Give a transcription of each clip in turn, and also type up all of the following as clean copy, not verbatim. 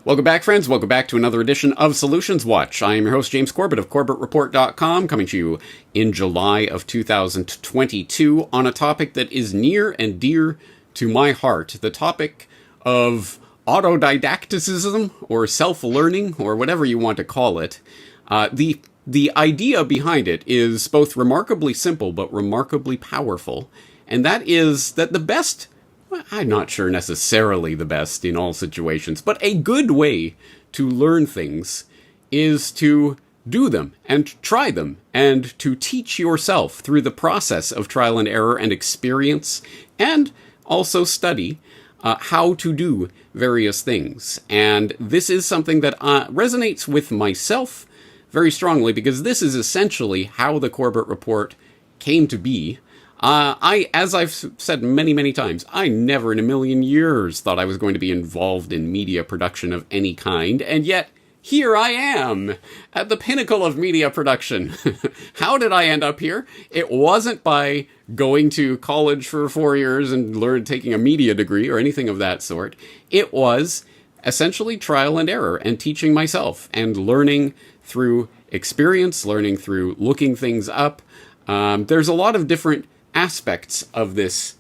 Welcome back, friends. Welcome back to another edition of Solutions Watch. I am your host, James Corbett of CorbettReport.com, coming to you in July of 2022 on a topic that is near and dear to my heart, the topic of autodidacticism or self-learning or whatever you want to call it. The idea behind it is both remarkably simple but remarkably powerful, and that is that the best, I'm not sure necessarily the best in all situations, but a good way to learn things is to do them and try them and to teach yourself through the process of trial and error and experience, and also study how to do various things. And this is something that resonates with myself very strongly, because this is essentially how the Corbett Report came to be. As I've said many, many times, I never in a million years thought I was going to be involved in media production of any kind, and yet here I am, at the pinnacle of media production. How did I end up here? It wasn't by going to college for 4 years and taking a media degree or anything of that sort. It was essentially trial and error and teaching myself and learning through experience, learning through looking things up. There's a lot of different aspects of this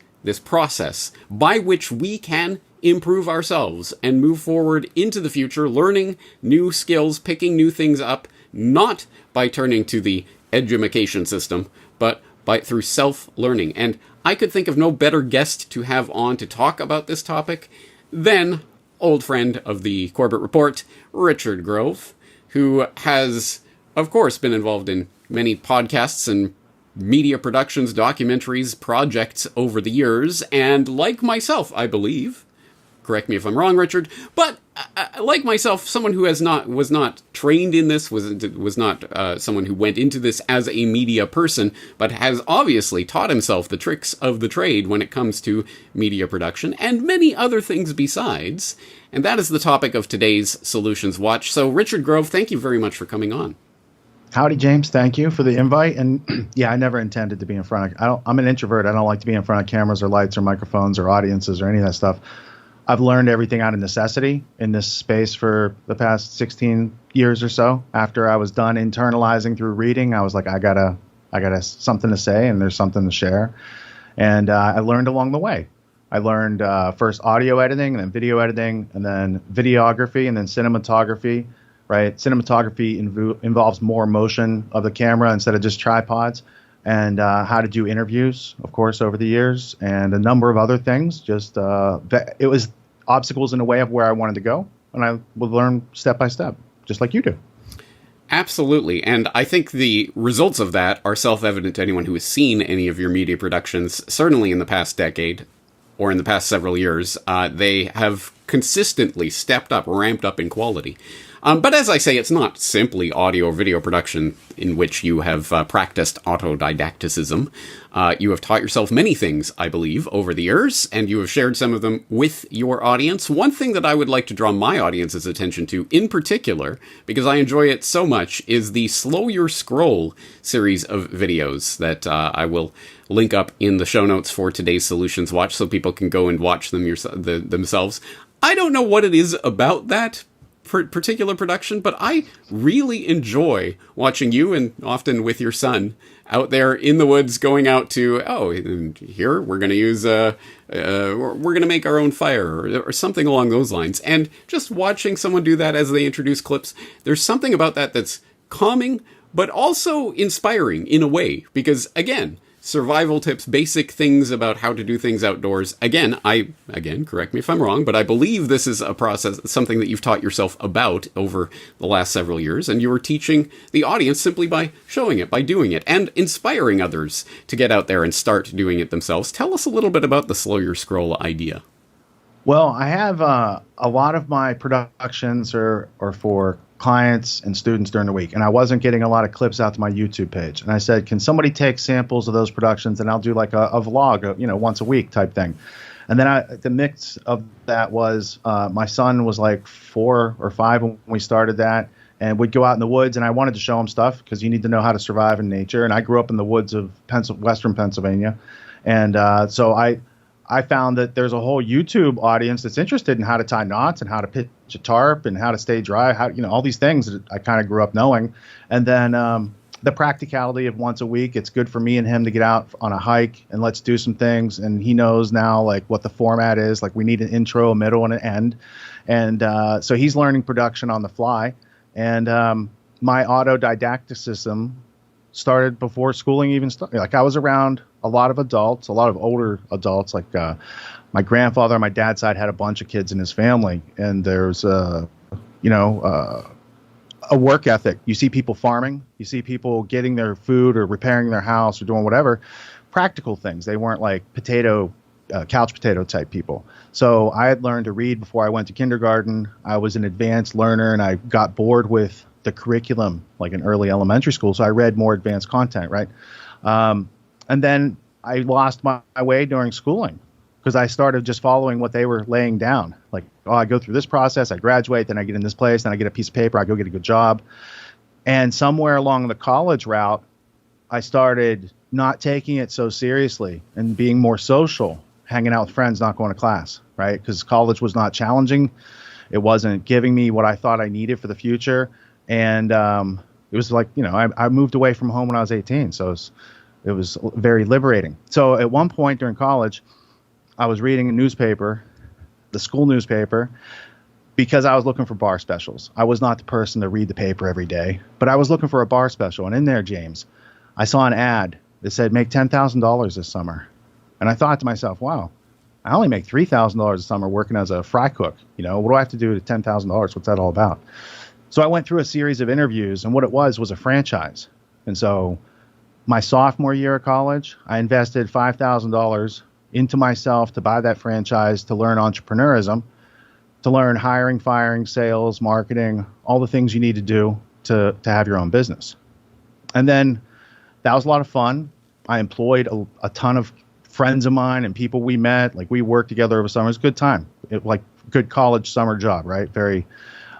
process by which we can improve ourselves and move forward into the future, learning new skills, picking new things up, not by turning to the edumacation system, but through self-learning. And I could think of no better guest to have on to talk about this topic than old friend of the Corbett Report, Richard Grove, who has, of course, been involved in many podcasts and media productions, documentaries, projects over the years, and like myself, I believe, correct me if I'm wrong, Richard, but like myself, someone who was not trained in this, was not someone who went into this as a media person, but has obviously taught himself the tricks of the trade when it comes to media production, and many other things besides. And that is the topic of today's Solutions Watch. So, Richard Grove, thank you very much for coming on. Howdy, James. Thank you for the invite. And yeah, I never intended to be in front of, I'm an introvert. I don't like to be in front of cameras or lights or microphones or audiences or any of that stuff. I've learned everything out of necessity in this space for the past 16 years or so. After I was done internalizing through reading, I was like, I gotta something to say, and there's something to share. And I learned along the way. I learned first audio editing, and then video editing, and then videography, and then cinematography. Right, cinematography involves more motion of the camera instead of just tripods, and how to do interviews, of course, over the years, and a number of other things. Just it was obstacles in the way of where I wanted to go, and I would learn step by step, just like you do. Absolutely, and I think the results of that are self-evident to anyone who has seen any of your media productions, certainly in the past decade, or in the past several years. They have consistently stepped up, ramped up in quality. But as I say, it's not simply audio or video production in which you have practiced autodidacticism. You have taught yourself many things, I believe, over the years, and you have shared some of them with your audience. One thing that I would like to draw my audience's attention to, in particular, because I enjoy it so much, is the Slow Your Scroll series of videos that I will link up in the show notes for today's Solutions Watch so people can go and watch them themselves. I don't know what it is about that particular production, but I really enjoy watching you, and often with your son, out there in the woods going out to, here we're going to use, we're going to make our own fire or something along those lines. And just watching someone do that as they introduce clips, there's something about that that's calming, but also inspiring in a way, because again, survival tips, basic things about how to do things outdoors. Again, correct me if I'm wrong, but I believe this is a process, something that you've taught yourself about over the last several years, and you were teaching the audience simply by showing it, by doing it, and inspiring others to get out there and start doing it themselves. Tell us a little bit about the Slow Your Scroll idea. Well, I have a lot of my productions are for clients and students during the week, and I wasn't getting a lot of clips out to my YouTube page. And I said, can somebody take samples of those productions, and I'll do like a vlog, once a week type thing. And then the mix of that was my son was like 4 or 5 when we started that, and we'd go out in the woods, and I wanted to show him stuff because you need to know how to survive in nature. And I grew up in the woods of Western Pennsylvania, and so I found that there's a whole YouTube audience that's interested in how to tie knots and how to pitch tarp and how to stay dry, how, all these things that I kind of grew up knowing. And then the practicality of once a week, it's good for me and him to get out on a hike and let's do some things. And he knows now like what the format is, like we need an intro, a middle, and an end. And so he's learning production on the fly. And my autodidacticism started before schooling even started. Like I was around a lot of adults, a lot of older adults. Like my grandfather on my dad's side had a bunch of kids in his family, and there's a work ethic. You see people farming, you see people getting their food or repairing their house or doing whatever, practical things. They weren't like couch potato type people. So I had learned to read before I went to kindergarten. I was an advanced learner, and I got bored with the curriculum like in early elementary school. So I read more advanced content, right? And then I lost my way during schooling because I started just following what they were laying down. Like, oh, I go through this process, I graduate, then I get in this place, then I get a piece of paper, I go get a good job. And somewhere along the college route, I started not taking it so seriously and being more social, hanging out with friends, not going to class, right? Because college was not challenging. It wasn't giving me what I thought I needed for the future. And it was like, I moved away from home when I was 18. So it was very liberating. So at one point during college, I was reading a newspaper, the school newspaper, because I was looking for bar specials. I was not the person to read the paper every day, but I was looking for a bar special. And in there, James, I saw an ad that said, make $10,000 this summer. And I thought to myself, wow, I only make $3,000 a summer working as a fry cook. What do I have to do to $10,000? What's that all about? So I went through a series of interviews, and what it was a franchise. And so my sophomore year of college, I invested $5,000 into myself to buy that franchise, to learn entrepreneurism, to learn hiring, firing, sales, marketing, all the things you need to do to have your own business. And then that was a lot of fun. I employed a ton of friends of mine and people we met. Like we worked together over summer. It was a good time. Like good college summer job, right? Very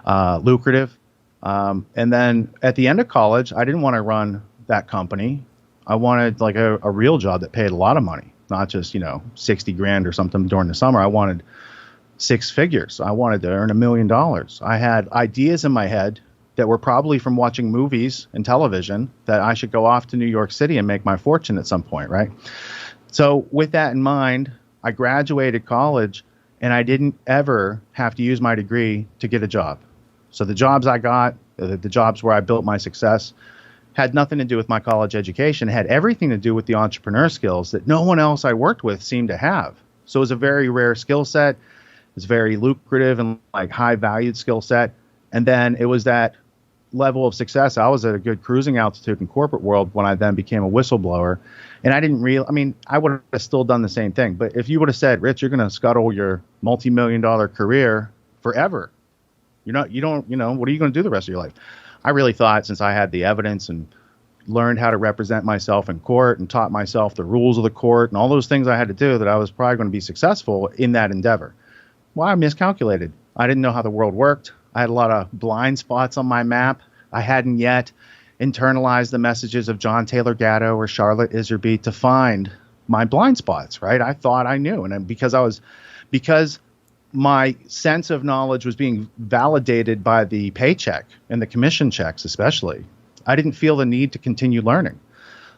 lucrative. And then at the end of college, I didn't want to run that company. I wanted like a real job that paid a lot of money, not just, 60 grand or something during the summer. I wanted six figures. I wanted to earn $1 million. I had ideas in my head that were probably from watching movies and television that I should go off to New York City and make my fortune at some point, right? So with that in mind, I graduated college and I didn't ever have to use my degree to get a job. So the jobs I got, the jobs where I built my success, had nothing to do with my college education. It had everything to do with the entrepreneur skills that no one else I worked with seemed to have. So it was a very rare skill set. It was very lucrative and like high valued skill set. And then it was that level of success. I was at a good cruising altitude in corporate world when I then became a whistleblower. And I would have still done the same thing. But if you would have said, Rich, you're going to scuttle your multi-million-dollar career forever. What are you going to do the rest of your life? I really thought, since I had the evidence and learned how to represent myself in court and taught myself the rules of the court and all those things I had to do, that I was probably going to be successful in that endeavor. Well, I miscalculated. I didn't know how the world worked. I had a lot of blind spots on my map. I hadn't yet internalized the messages of John Taylor Gatto or Charlotte Iserbyt to find my blind spots, right? I thought I knew. And because my sense of knowledge was being validated by the paycheck and the commission checks especially, I didn't feel the need to continue learning.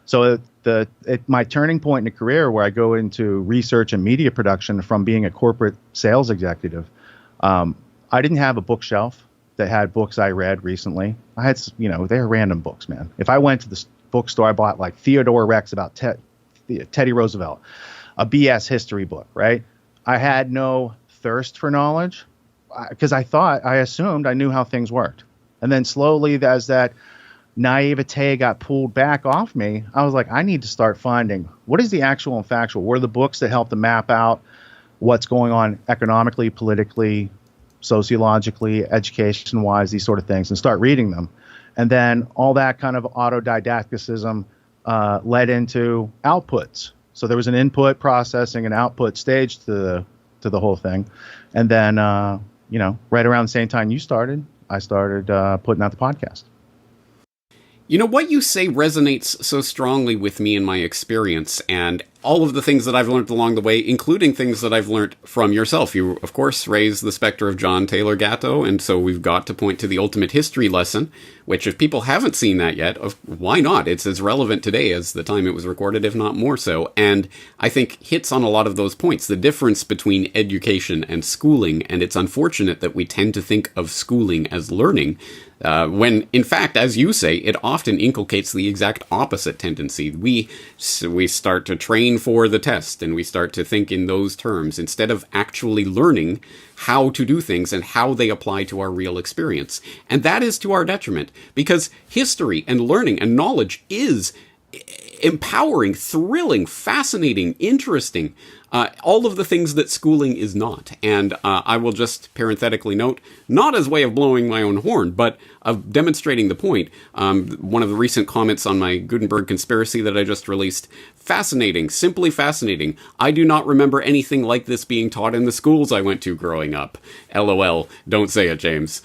So my turning point in a career where I go into research and media production from being a corporate sales executive, I didn't have a bookshelf that had books I read recently. I had, they're random books, man. If I went to the bookstore, I bought like Theodore Rex about Teddy Roosevelt, a BS history book, right? I had no thirst for knowledge because I assumed I knew how things worked. And then slowly, as that naivete got pulled back off me, I was like, I need to start finding what is the actual and factual. What are the books that help to map out what's going on economically, politically, sociologically, education-wise, these sort of things, and start reading them. And then all that kind of autodidacticism led into outputs. So there was an input, processing, and output stage to the whole thing. And then, right around the same time you started, I started putting out the podcast. What you say resonates so strongly with me in my experience. And all of the things that I've learned along the way, including things that I've learned from yourself. You, of course, raise the specter of John Taylor Gatto, and so we've got to point to the ultimate history lesson, which if people haven't seen that yet, why not? It's as relevant today as the time it was recorded, if not more so. And I think hits on a lot of those points, the difference between education and schooling, and it's unfortunate that we tend to think of schooling as learning, when, in fact, as you say, it often inculcates the exact opposite tendency. We start to train for the test, and we start to think in those terms, instead of actually learning how to do things and how they apply to our real experience. And that is to our detriment, because history and learning and knowledge is empowering, thrilling, fascinating, interesting, all of the things that schooling is not. And I will just parenthetically note, not as way of blowing my own horn, but of demonstrating the point. One of the recent comments on my Gutenberg conspiracy that I just released, fascinating, simply fascinating. I do not remember anything like this being taught in the schools I went to growing up. LOL, don't say it, James.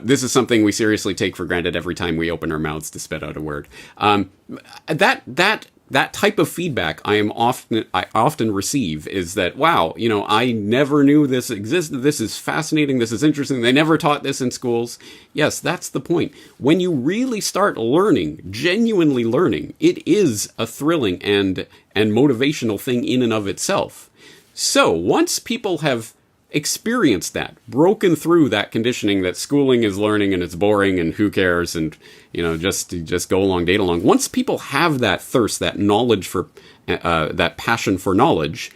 This is something we seriously take for granted every time we open our mouths to spit out a word. That type of feedback I often receive is that, wow, I never knew this existed. This is fascinating. This is interesting. They never taught this in schools. Yes, that's the point. When you really start learning, genuinely learning, it is a thrilling and motivational thing in and of itself. So once people have experienced that, broken through that conditioning that schooling is learning and it's boring and who cares and just go along, date along. Once people have that thirst, that knowledge for that passion for knowledge,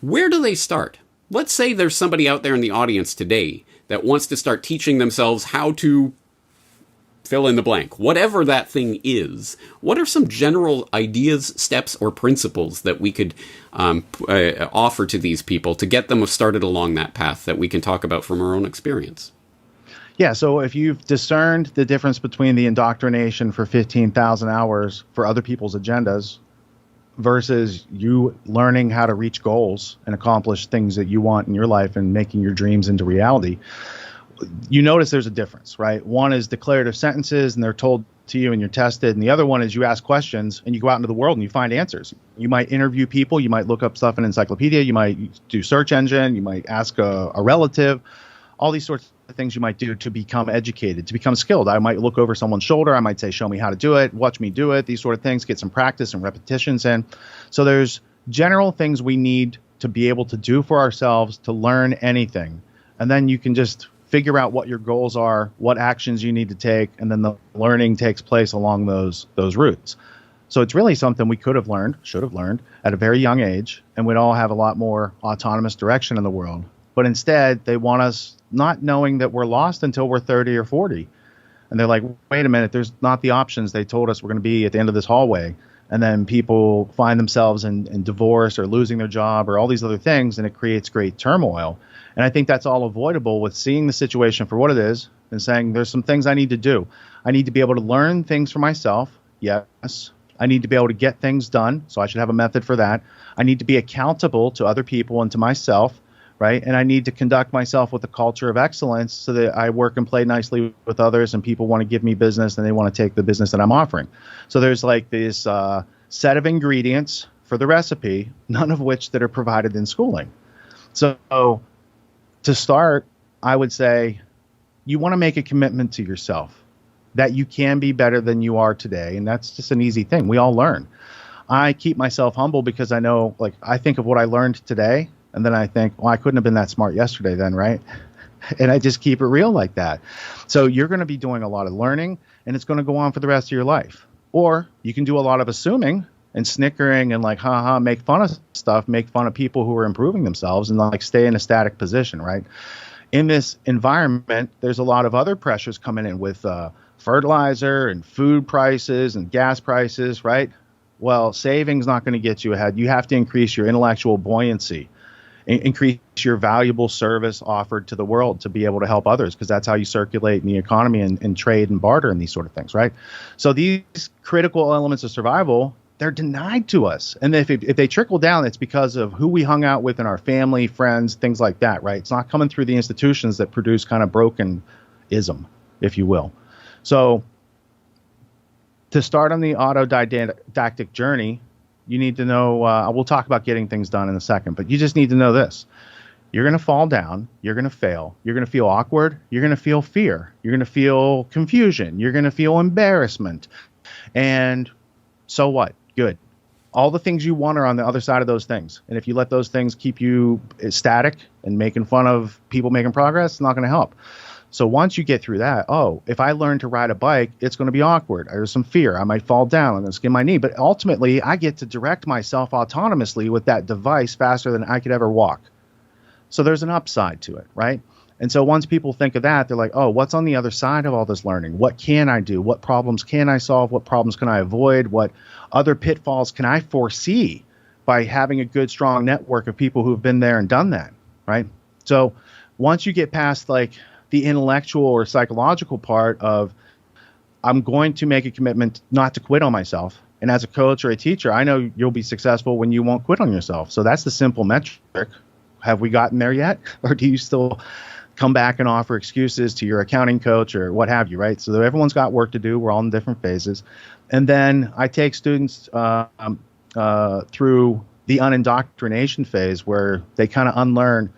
where do they start? Let's say there's somebody out there in the audience today that wants to start teaching themselves how to fill in the blank, whatever that thing is. What are some general ideas, steps, or principles that we could offer to these people to get them started along that path that we can talk about from our own experience? Yeah, so if you've discerned the difference between the indoctrination for 15,000 hours for other people's agendas versus you learning how to reach goals and accomplish things that you want in your life and making your dreams into reality, you notice there's a difference, right? One is declarative sentences and they're told to you and you're tested. And the other one is you ask questions and you go out into the world and you find answers. You might interview people. You might look up stuff in encyclopedia. You might do search engine. You might ask a relative. All these sorts of things you might do to become educated, to become skilled. I might look over someone's shoulder. I might say, show me how to do it. Watch me do it. These sort of things. Get some practice and repetitions in. So there's general things we need to be able to do for ourselves to learn anything. And then you can just figure out what your goals are, what actions you need to take, and then the learning takes place along those routes. So it's really something we could have learned, should have learned at a very young age, and we'd all have a lot more autonomous direction in the world. But instead, they want us not knowing that we're lost until we're 30 or 40. And they're like, wait a minute, there's not the options they told us we're going to be at the end of this hallway. And then people find themselves in divorce or losing their job or all these other things, and it creates great turmoil. And I think that's all avoidable with seeing the situation for what it is and saying there's some things I need to do. I need to be able to learn things for myself. Yes. I need to be able to get things done. So I should have a method for that. I need to be accountable to other people and to myself, right? And I need to conduct myself with a culture of excellence so that I work and play nicely with others and people want to give me business and they want to take the business that I'm offering. So there's like this set of ingredients for the recipe, none of which that are provided in schooling. So to start, I would say you want to make a commitment to yourself that you can be better than you are today. And that's just an easy thing. We all learn. I keep myself humble because I know, like, I think of what I learned today. And then I think, well, I couldn't have been that smart yesterday then, right? And I just keep it real like that. So you're going to be doing a lot of learning and it's going to go on for the rest of your life. Or you can do a lot of assuming and snickering and like, make fun of stuff, make fun of people who are improving themselves and like stay in a static position, right? In this environment, there's a lot of other pressures coming in with fertilizer and food prices and gas prices, right? Well, saving's not going to get you ahead. You have to increase your intellectual buoyancy, increase your valuable service offered to the world to be able to help others, because that's how you circulate in the economy and trade and barter and these sort of things, right? So these critical elements of survival, they're denied to us. And if they trickle down, it's because of who we hung out with in our family, friends, things like that, right? It's not coming through the institutions that produce kind of broken-ism, if you will. So to start on the autodidactic journey, You need to know, we'll talk about getting things done in a second, but you just need to know this. You're going to fall down. You're going to fail. You're going to feel awkward. You're going to feel fear. You're going to feel confusion. You're going to feel embarrassment. And so what? Good. All the things you want are on the other side of those things. And if you let those things keep you static and making fun of people making progress, it's not going to help. So once you get through that, if I learn to ride a bike, it's going to be awkward. There's some fear. I might fall down. I'm going to skin my knee. But ultimately, I get to direct myself autonomously with that device faster than I could ever walk. So there's an upside to it, right? And so once people think of that, they're like, what's on the other side of all this learning? What can I do? What problems can I solve? What problems can I avoid? What other pitfalls can I foresee by having a good, strong network of people who've been there and done that, right? So once you get past like the intellectual or psychological part of, I'm going to make a commitment not to quit on myself. And as a coach or a teacher, I know you'll be successful when you won't quit on yourself. So that's the simple metric. Have we gotten there yet? Or do you still come back and offer excuses to your accounting coach or what have you, right? So everyone's got work to do. We're all in different phases. And then I take students through the unindoctrination phase where they kind of unlearn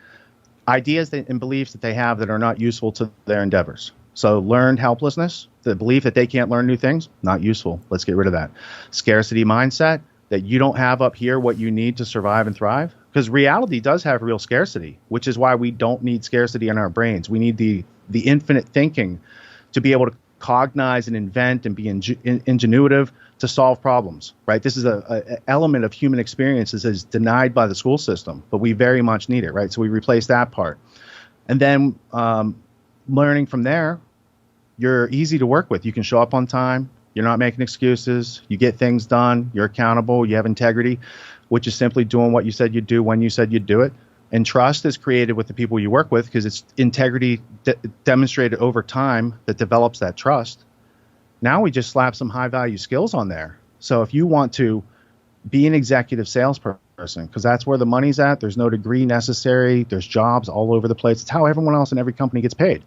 ideas and beliefs that they have that are not useful to their endeavors. So learned helplessness, the belief that they can't learn new things, not useful. Let's get rid of that. Scarcity mindset, that you don't have up here what you need to survive and thrive. Because reality does have real scarcity, which is why we don't need scarcity in our brains. We need the infinite thinking to be able to cognize and invent and be ingenuitive to solve problems, right? This is a element of human experience that is denied by the school system, but we very much need it, right? So we replace that part. And then learning from there, you're easy to work with. You can show up on time. You're not making excuses. You get things done. You're accountable. You have integrity, which is simply doing what you said you'd do when you said you'd do it. And trust is created with the people you work with because it's integrity demonstrated over time that develops that trust. Now we just slap some high value skills on there. So if you want to be an executive salesperson, because that's where the money's at, there's no degree necessary, there's jobs all over the place. It's how everyone else in every company gets paid.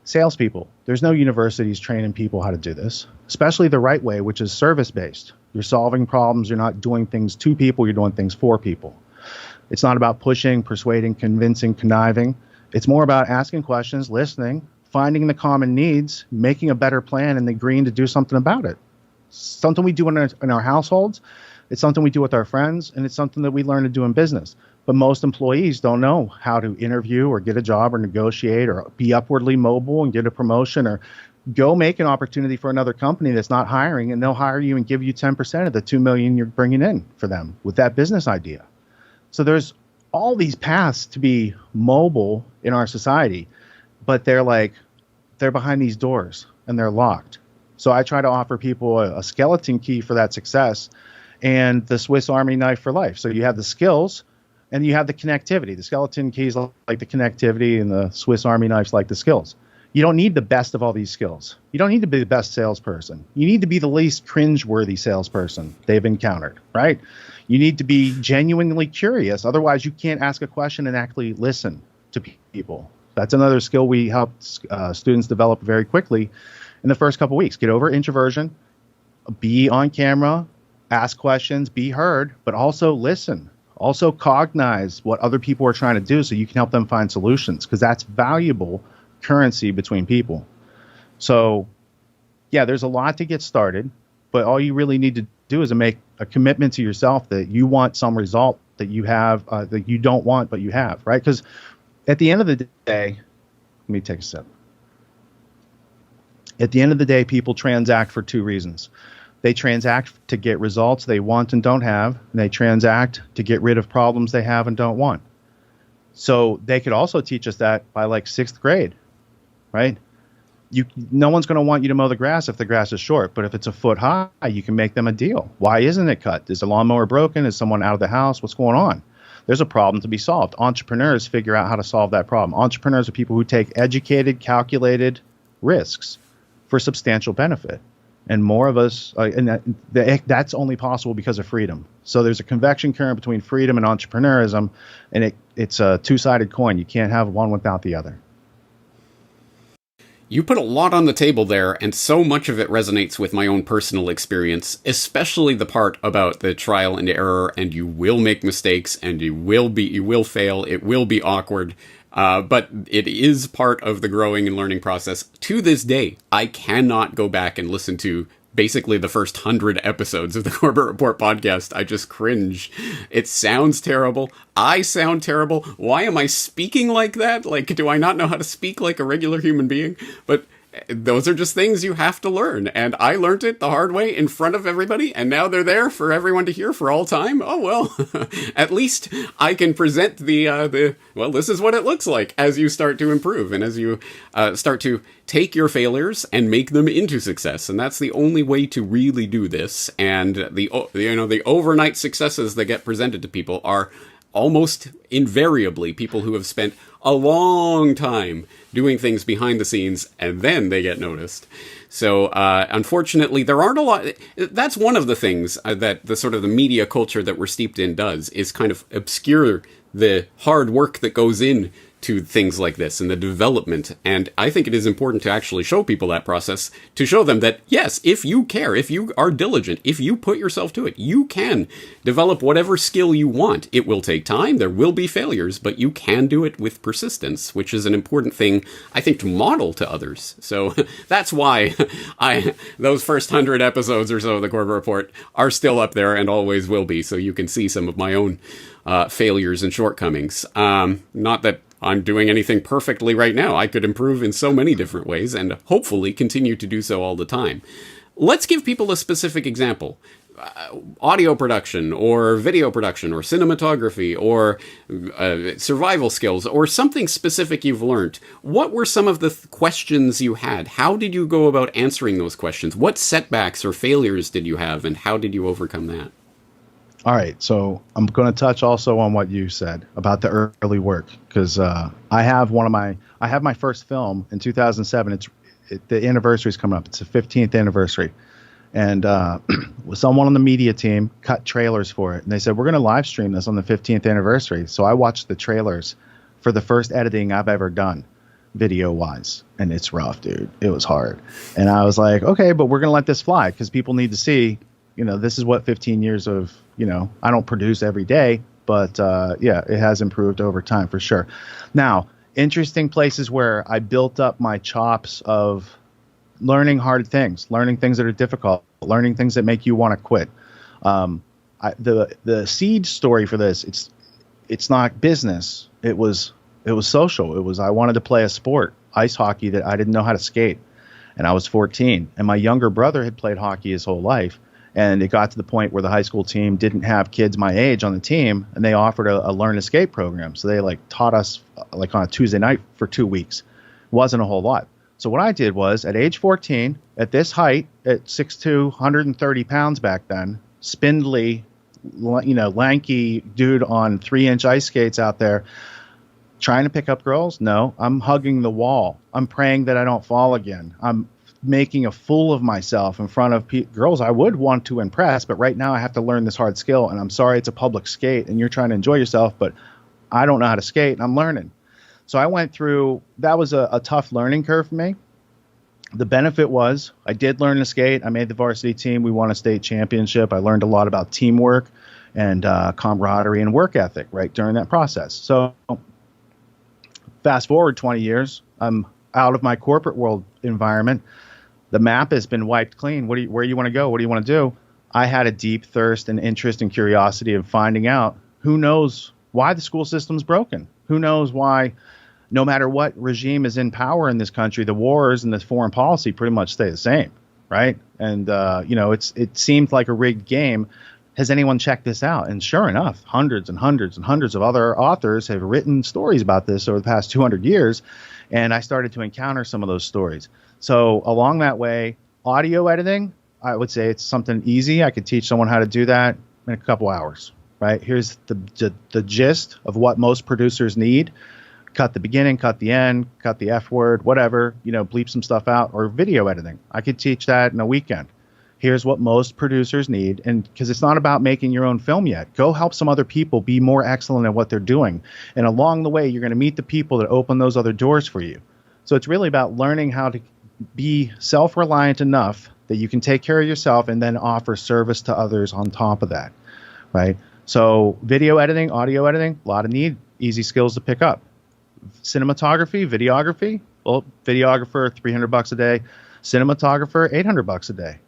Salespeople, there's no universities training people how to do this, especially the right way, which is service-based. You're solving problems. You're not doing things to people. You're doing things for people. It's not about pushing, persuading, convincing, conniving. It's more about asking questions, listening, finding the common needs, making a better plan, and agreeing to do something about it. Something we do in our households. It's something we do with our friends, and it's something that we learn to do in business. But most employees don't know how to interview or get a job or negotiate or be upwardly mobile and get a promotion or go make an opportunity for another company that's not hiring, and they'll hire you and give you 10% of the $2 million you're bringing in for them with that business idea. So there's all these paths to be mobile in our society, but they're behind these doors and they're locked. So I try to offer people a skeleton key for that success and the Swiss Army knife for life. So you have the skills and you have the connectivity. The skeleton keys like the connectivity and the Swiss Army knives like the skills. You don't need the best of all these skills. You don't need to be the best salesperson. You need to be the least cringeworthy salesperson they've encountered, right? You need to be genuinely curious. Otherwise, you can't ask a question and actually listen to people. That's another skill we help students develop very quickly in the first couple weeks. Get over introversion, be on camera, ask questions, be heard, but also listen. Also cognize what other people are trying to do so you can help them find solutions, because that's valuable currency between people. So, yeah, there's a lot to get started, but all you really need to do is make a commitment to yourself that you want some result that you have, that you don't want, but you have, right? Because at the end of the day, let me take a sip. At the end of the day, people transact for two reasons. They transact to get results they want and don't have, and they transact to get rid of problems they have and don't want. So they could also teach us that by like 6th grade, right? No one's going to want you to mow the grass if the grass is short, but if it's a foot high, you can make them a deal. Why isn't it cut? Is the lawnmower broken? Is someone out of the house? What's going on? There's a problem to be solved. Entrepreneurs figure out how to solve that problem. Entrepreneurs are people who take educated, calculated risks for substantial benefit. And more of us, that's only possible because of freedom. So there's a convection current between freedom and entrepreneurism, and it's a two-sided coin. You can't have one without the other. You put a lot on the table there, and so much of it resonates with my own personal experience, especially the part about the trial and error, and you will make mistakes, and you will fail, it will be awkward, but it is part of the growing and learning process. To this day, I cannot go back and listen to basically the first 100 episodes of the Corbett Report podcast. I just cringe. It sounds terrible. I sound terrible. Why am I speaking like that? Like, do I not know how to speak like a regular human being? But those are just things you have to learn. And I learned it the hard way in front of everybody, and now they're there for everyone to hear for all time. Oh, well, at least I can present well, this is what it looks like as you start to improve and as you start to take your failures and make them into success. And that's the only way to really do this. And the overnight successes that get presented to people are almost invariably people who have spent a long time doing things behind the scenes, and then they get noticed. So, unfortunately, there aren't a lot. That's one of the things that the sort of the media culture that we're steeped in does, is kind of obscure the hard work that goes in to things like this and the development. And I think it is important to actually show people that process, to show them that, yes, if you care, if you are diligent, if you put yourself to it, you can develop whatever skill you want. It will take time, there will be failures, but you can do it with persistence, which is an important thing, I think, to model to others. So that's why those first 100 episodes or so of the Corbett Report are still up there and always will be, so you can see some of my own failures and shortcomings. Not that I'm doing anything perfectly right now. I could improve in so many different ways and hopefully continue to do so all the time. Let's give people a specific example. Audio production or video production or cinematography or survival skills or something specific you've learned. What were some of the questions you had? How did you go about answering those questions? What setbacks or failures did you have, and how did you overcome that? All right, so I'm going to touch also on what you said about the early work, because I have my first film in 2007. The anniversary is coming up. It's the 15th anniversary, and someone on the media team cut trailers for it, and they said, we're going to live stream this on the 15th anniversary. So I watched the trailers for the first editing I've ever done, video wise, and it's rough, dude. It was hard, and I was like, okay, but we're going to let this fly because people need to see. This is what 15 years of, I don't produce every day, but yeah, it has improved over time for sure. Now, interesting places where I built up my chops of learning hard things, learning things that are difficult, learning things that make you want to quit. The seed story for this, it's not business. It was social. It was, I wanted to play a sport, ice hockey, that I didn't know how to skate. And I was 14, and my younger brother had played hockey his whole life. And it got to the point where the high school team didn't have kids my age on the team, and they offered a learn to skate program. So they taught us on a Tuesday night for 2 weeks. It wasn't a whole lot. So what I did was, at age 14, at this height, at 6'2", 130 pounds back then, spindly, lanky dude on 3-inch ice skates out there, trying to pick up girls? No, I'm hugging the wall. I'm praying that I don't fall again. I'm making a fool of myself in front of girls I would want to impress, but right now I have to learn this hard skill, and I'm sorry it's a public skate and you're trying to enjoy yourself, but I don't know how to skate and I'm learning. So I went through, that was a tough learning curve for me. The benefit was I did learn to skate. I made the varsity team. We won a state championship. I learned a lot about teamwork and camaraderie and work ethic right during that process. So fast forward 20 years, I'm out of my corporate world environment. The map has been wiped clean. Where you want to go? What do you want to do? I had a deep thirst and interest and curiosity of finding out, who knows why the school system's broken? Who knows why, no matter what regime is in power in this country, the wars and the foreign policy pretty much stay the same, right? And, it seemed like a rigged game. Has anyone checked this out? And sure enough, hundreds and hundreds and hundreds of other authors have written stories about this over the past 200 years. And I started to encounter some of those stories. So along that way, audio editing, I would say it's something easy. I could teach someone how to do that in a couple hours, right? Here's the gist of what most producers need. Cut the beginning, cut the end, cut the F word, whatever, bleep some stuff out. Or video editing. I could teach that in a weekend. Here's what most producers need. And because it's not about making your own film yet. Go help some other people be more excellent at what they're doing. And along the way, you're going to meet the people that open those other doors for you. So it's really about learning how to be self-reliant enough that you can take care of yourself and then offer service to others on top of that, right? So video editing, audio editing, a lot of need, easy skills to pick up. Cinematography, videography, well, videographer, $300 a day. Cinematographer, $800 a day.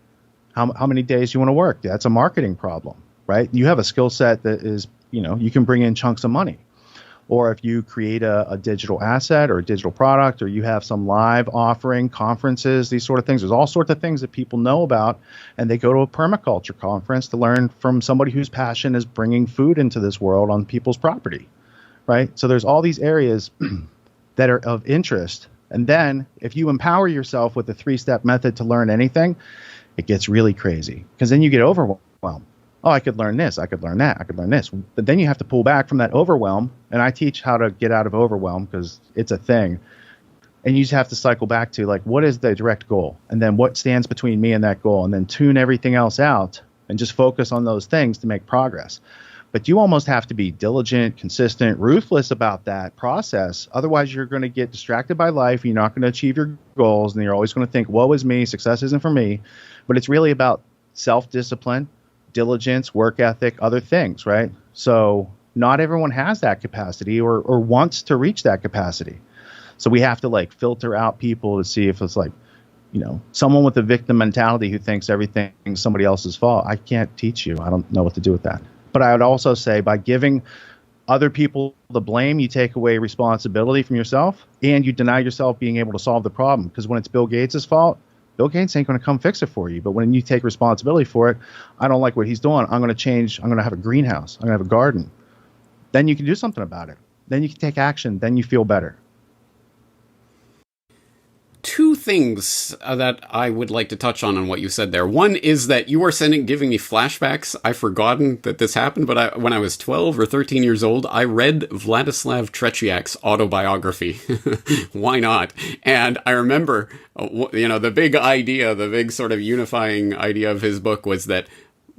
How many days you want to work? That's a marketing problem, right? You have a skill set that is, you can bring in chunks of money. Or if you create a digital asset or a digital product, or you have some live offering, conferences, these sort of things. There's all sorts of things that people know about, and they go to a permaculture conference to learn from somebody whose passion is bringing food into this world on people's property, right? So there's all these areas that are of interest. And then if you empower yourself with a 3-step method to learn anything, it gets really crazy, because then you get overwhelmed. Oh, I could learn this, I could learn that, I could learn this. But then you have to pull back from that overwhelm. And I teach how to get out of overwhelm because it's a thing. And you just have to cycle back to, like, what is the direct goal? And then what stands between me and that goal? And then tune everything else out and just focus on those things to make progress. But you almost have to be diligent, consistent, ruthless about that process. Otherwise, you're going to get distracted by life. You're not going to achieve your goals. And you're always going to think, woe is me, success isn't for me. But it's really about self-discipline, diligence, work ethic, other things, right? So not everyone has that capacity or wants to reach that capacity. So we have to, like, filter out people to see if it's like, someone with a victim mentality who thinks everything's somebody else's fault. I can't teach you. I don't know what to do with that. But I would also say by giving other people the blame, you take away responsibility from yourself, and you deny yourself being able to solve the problem. Because when it's Bill Gates' fault, Bill Gates ain't going to come fix it for you. But when you take responsibility for it, I don't like what he's doing, I'm going to change. I'm going to have a greenhouse. I'm going to have a garden. Then you can do something about it. Then you can take action. Then you feel better. Two things that I would like to touch on what you said there. One is that you are giving me flashbacks. I've forgotten that this happened, but when I was 12 or 13 years old, I read Vladislav Tretiak's autobiography. Why not? And I remember, the big idea, the big sort of unifying idea of his book was that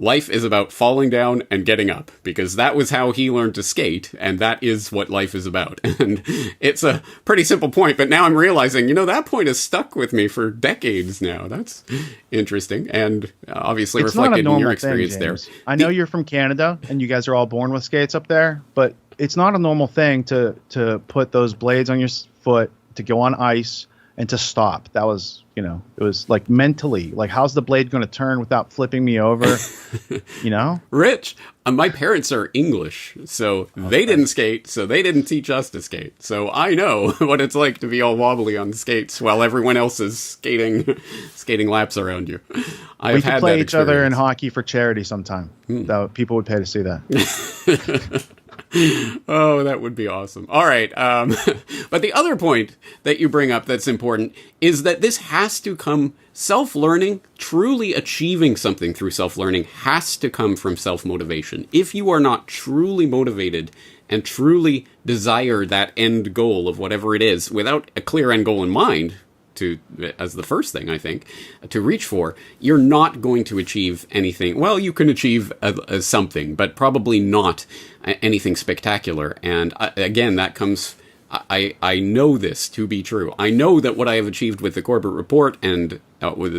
life is about falling down and getting up, because that was how he learned to skate, and that is what life is about. And it's a pretty simple point, but now I'm realizing, that point has stuck with me for decades now. That's interesting, and obviously it's reflected in your experience there. I know you're from Canada, and you guys are all born with skates up there, but it's not a normal thing to put those blades on your foot, to go on ice, and to stop. That was, it was like mentally, like, how's the blade going to turn without flipping me over? Rich, my parents are English, so they didn't skate, so they didn't teach us to skate. So I know what it's like to be all wobbly on skates while everyone else is skating laps around you. We could play each other in hockey for charity sometime. People would pay to see that. Oh, that would be awesome. All right. But the other point that you bring up that's important is that this has to come, self-learning, truly achieving something through self-learning has to come from self-motivation. If you are not truly motivated and truly desire that end goal of whatever it is, without a clear end goal in mind, as the first thing, I think, to reach for, you're not going to achieve anything. Well, you can achieve something, but probably not anything spectacular. And again, that comes, I know this to be true. I know that what I have achieved with the Corbett Report and with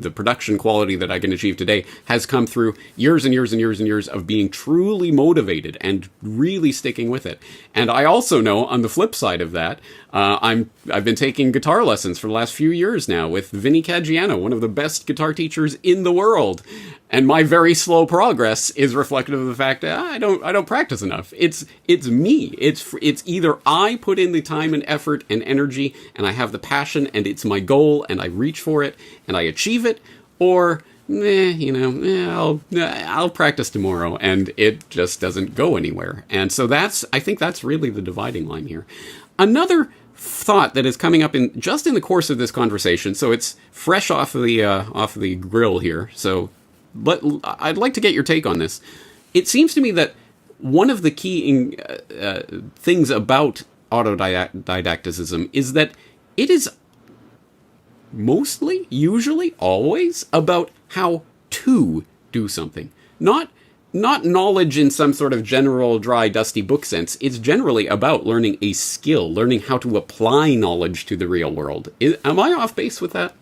the production quality that I can achieve today has come through years and years and years and years of being truly motivated and really sticking with it. And I also know, on the flip side of that, I've been taking guitar lessons for the last few years now with Vinny Caggiano, one of the best guitar teachers in the world. And my very slow progress is reflective of the fact that I don't practice enough. It's me. It's either I put in the time and effort and energy, and I have the passion, and it's my goal, and I reach for it, and I achieve it, or I'll practice tomorrow, and it just doesn't go anywhere. And so I think that's really the dividing line here. Another thought that is coming up in the course of this conversation, so it's fresh off of the grill here. So. But I'd like to get your take on this. It seems to me that one of the key things about autodidacticism is that it is mostly, usually, always about how to do something. Not not knowledge in some sort of general, dry, dusty book sense. It's generally about learning a skill, learning how to apply knowledge to the real world. Am I off base with that?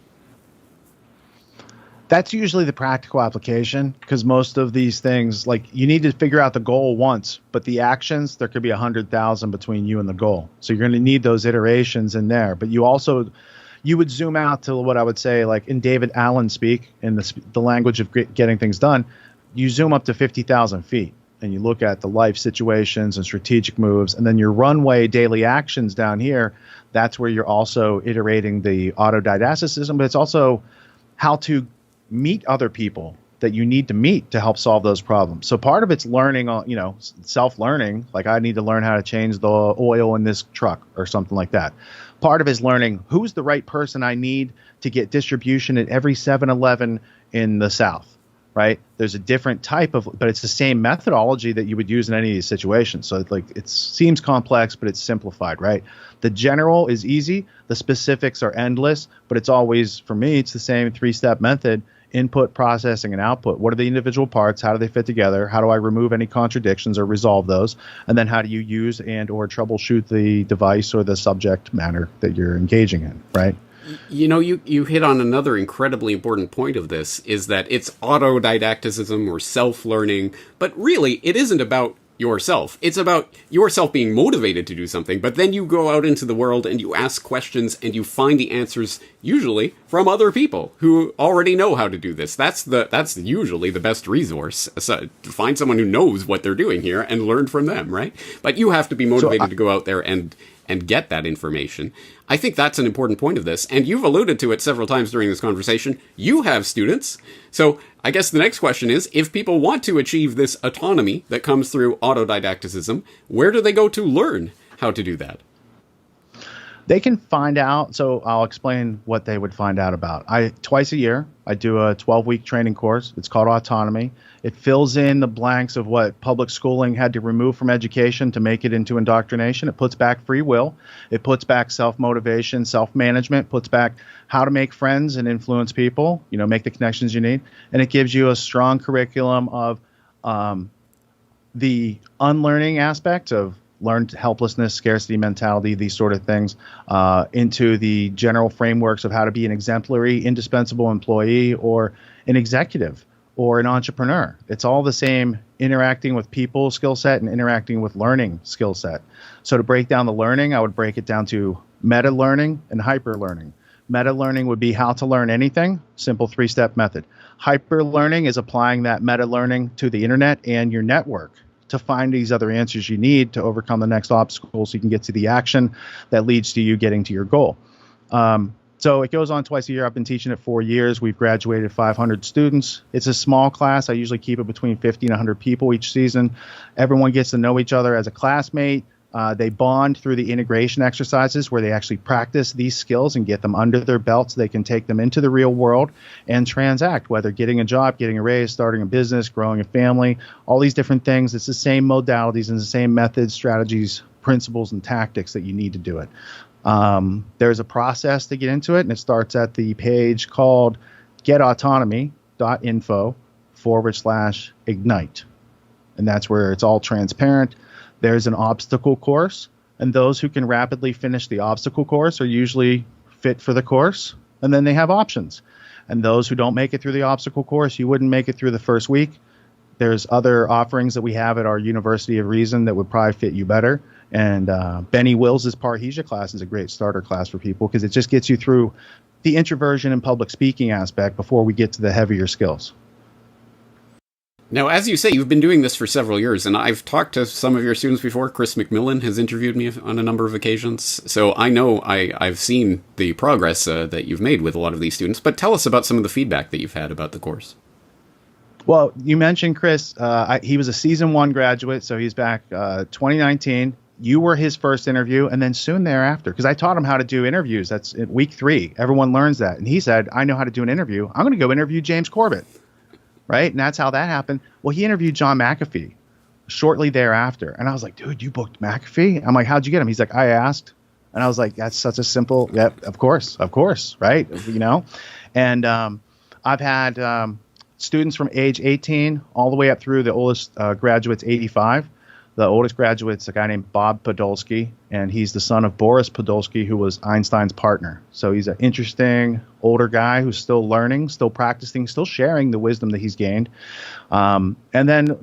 That's usually the practical application, because most of these things, like, you need to figure out the goal once, but the actions, there could be 100,000 between you and the goal. So you're going to need those iterations in there. But you would zoom out to what I would say, like in David Allen speak, in the language of getting things done, you zoom up to 50,000 feet and you look at the life situations and strategic moves, and then your runway daily actions down here. That's where you're also iterating the autodidacticism, but it's also how to meet other people that you need to meet to help solve those problems. So part of it's learning, self-learning, like I need to learn how to change the oil in this truck or something like that. Part of it is learning who's the right person I need to get distribution at every 7-Eleven in the South, right? There's a different type of, but it's the same methodology that you would use in any of these situations. So it seems complex, but it's simplified, right? The general is easy. The specifics are endless, but it's always, for me, it's the same 3-step method: input, processing, and output. What are the individual parts? How do they fit together? How do I remove any contradictions or resolve those? And then how do you use and or troubleshoot the device or the subject matter that you're engaging in, right? You hit on another incredibly important point of this, is that it's autodidacticism or self-learning, but really it isn't about yourself. It's about yourself being motivated to do something, but then you go out into the world and you ask questions and you find the answers, usually from other people who already know how to do this. That's usually the best resource. So, to find someone who knows what they're doing here and learn from them, right? But you have to be motivated to go out there and get that information. I think that's an important point of this, and you've alluded to it several times during this conversation. You have students, so I guess the next question is, if people want to achieve this autonomy that comes through autodidacticism, where do they go to learn how to do that? They can find out. So I'll explain what they would find out about. Twice a year, I do a 12-week training course. It's called Autonomy. It fills in the blanks of what public schooling had to remove from education to make it into indoctrination. It puts back free will. It puts back self-motivation, self-management, puts back how to make friends and influence people, make the connections you need. And it gives you a strong curriculum of the unlearning aspect of learned helplessness, scarcity mentality, these sort of things, into the general frameworks of how to be an exemplary, indispensable employee or an executive or an entrepreneur. It's all the same interacting with people skill set and interacting with learning skill set. So to break down the learning, I would break it down to meta learning and hyper learning. Meta learning would be how to learn anything, simple 3-step method. Hyper learning is applying that meta learning to the internet and your network to find these other answers you need to overcome the next obstacle so you can get to the action that leads to you getting to your goal. So it goes on twice a year. I've been teaching it 4 years. We've graduated 500 students. It's a small class. I usually keep it between 50 and 100 people each season. Everyone gets to know each other as a classmate. They bond through the integration exercises where they actually practice these skills and get them under their belt so they can take them into the real world and transact, whether getting a job, getting a raise, starting a business, growing a family, all these different things. It's the same modalities and the same methods, strategies, principles, and tactics that you need to do it. There's a process to get into it, and it starts at the page called GetAutonomy.info /ignite. And that's where it's all transparent. There's an obstacle course, and those who can rapidly finish the obstacle course are usually fit for the course, and then they have options. And those who don't make it through the obstacle course, you wouldn't make it through the first week. There's other offerings that we have at our University of Reason that would probably fit you better. And Benny Wills' Parrhesia class is a great starter class for people because it just gets you through the introversion and public speaking aspect before we get to the heavier skills. Now, as you say, you've been doing this for several years, and I've talked to some of your students before. Chris McMillan has interviewed me on a number of occasions, so I know I've seen the progress that you've made with a lot of these students. But tell us about some of the feedback that you've had about the course. Well, you mentioned Chris. He was a season 1 graduate, so he's back 2019. You were his first interview, and then soon thereafter, because I taught him how to do interviews. That's in week 3. Everyone learns that. And he said, I know how to do an interview. I'm going to go interview James Corbett. Right? And that's how that happened. Well, he interviewed John McAfee shortly thereafter. And I was like, dude, you booked McAfee? I'm like, how'd you get him? He's like, I asked. And I was like, that's such a simple, yep, of course, right? And I've had students from age 18 all the way up through the oldest graduate's 85. The oldest graduate's a guy named Bob Podolsky, and he's the son of Boris Podolsky, who was Einstein's partner. So he's an interesting older guy who's still learning, still practicing, still sharing the wisdom that he's gained. And then,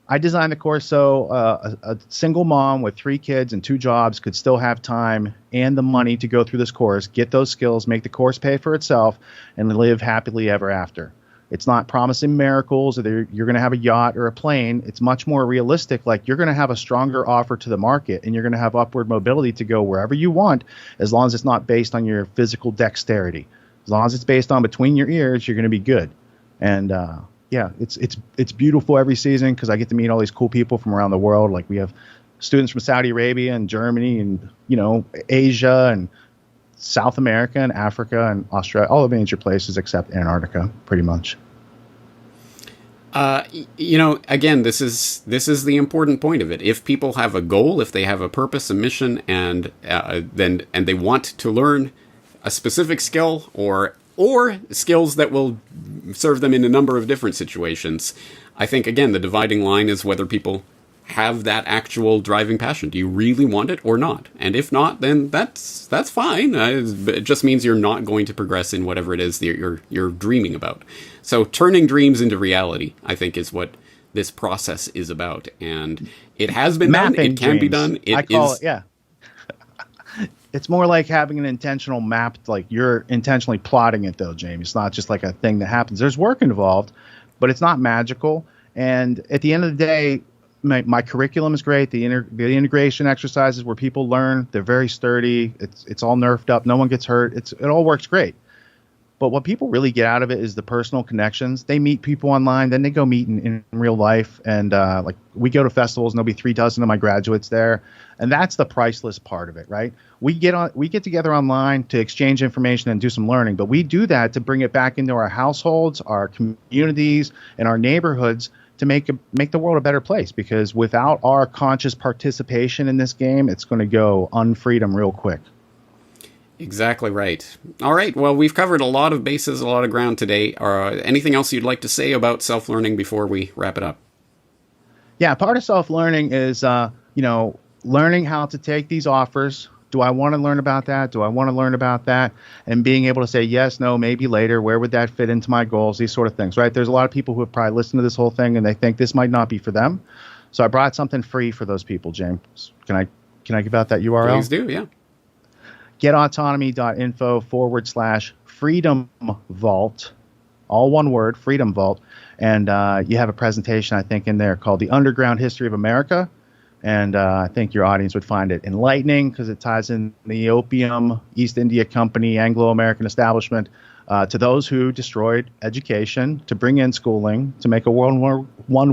I designed the course so a single mom with 3 kids and 2 jobs could still have time and the money to go through this course, get those skills, make the course pay for itself, and live happily ever after. It's not promising miracles or you're going to have a yacht or a plane. It's much more realistic. Like, you're going to have a stronger offer to the market, and you're going to have upward mobility to go wherever you want, as long as it's not based on your physical dexterity. As long as it's based on between your ears, you're going to be good. And it's beautiful every season because I get to meet all these cool people from around the world. Like, we have students from Saudi Arabia and Germany and Asia and South America and Africa and Australia, all the major places except Antarctica, pretty much. Again, this is the important point of it. If people have a goal, if they have a purpose, a mission, and they want to learn a specific skill or skills that will serve them in a number of different situations, I think, again, the dividing line is whether people have that actual driving passion. Do you really want it or not? And if not, then that's fine. It just means you're not going to progress in whatever it is that you're dreaming about. So turning dreams into reality, I think, is what this process is about. And it has been done. It can be done. I call it, yeah. It's more like having an intentional map, like you're intentionally plotting it, though, James. It's not just like a thing that happens. There's work involved, but it's not magical. And at the end of the day, my curriculum is great. The integration exercises where people learn, they're very sturdy. It's all nerfed up. No one gets hurt. It all works great. But what people really get out of it is the personal connections. They meet people online, then they go meet in real life. And like, we go to festivals, and there'll be 36 of my graduates there. And that's the priceless part of it, right? We get together online to exchange information and do some learning, but we do that to bring it back into our households, our communities, and our neighborhoods to make the world a better place. Because without our conscious participation in this game, it's going to go unfreedom real quick. Exactly right. All right. Well, we've covered a lot of bases, a lot of ground today. Anything else you'd like to say about self-learning before we wrap it up? Yeah, part of self-learning is, learning how to take these offers. Do I want to learn about that? Do I want to learn about that? And being able to say yes, no, maybe later. Where would that fit into my goals? These sort of things, right? There's a lot of people who have probably listened to this whole thing and they think this might not be for them. So I brought something free for those people, James. Can I give out that URL? Please do, yeah. GetAutonomy.info /Freedom Vault, all one word, Freedom Vault. And you have a presentation, I think, in there called The Underground History of America. And I think your audience would find it enlightening because it ties in the opium, East India Company, Anglo-American establishment to those who destroyed education, to bring in schooling, to make a one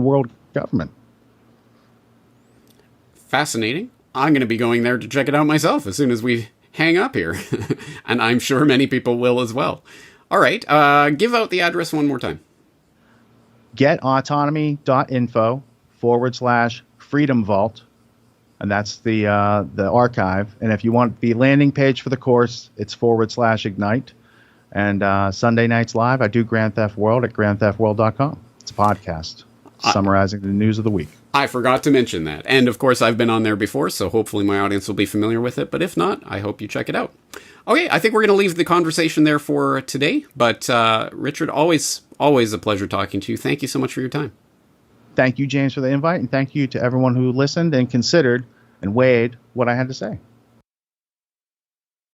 world government. Fascinating. I'm going to be going there to check it out myself as soon as we hang up here. And I'm sure many people will as well. All right. Give out the address one more time. GetAutonomy.info /Freedom Vault. And that's the archive. And if you want the landing page for the course, it's /Ignite. And Sunday nights live, I do Grand Theft World at grandtheftworld.com. It's a podcast summarizing the news of the week. I forgot to mention that. And of course, I've been on there before, so hopefully my audience will be familiar with it. But if not, I hope you check it out. Okay, I think we're going to leave the conversation there for today. But Richard, always a pleasure talking to you. Thank you so much for your time. Thank you, James, for the invite. And thank you to everyone who listened and considered and weighed what I had to say.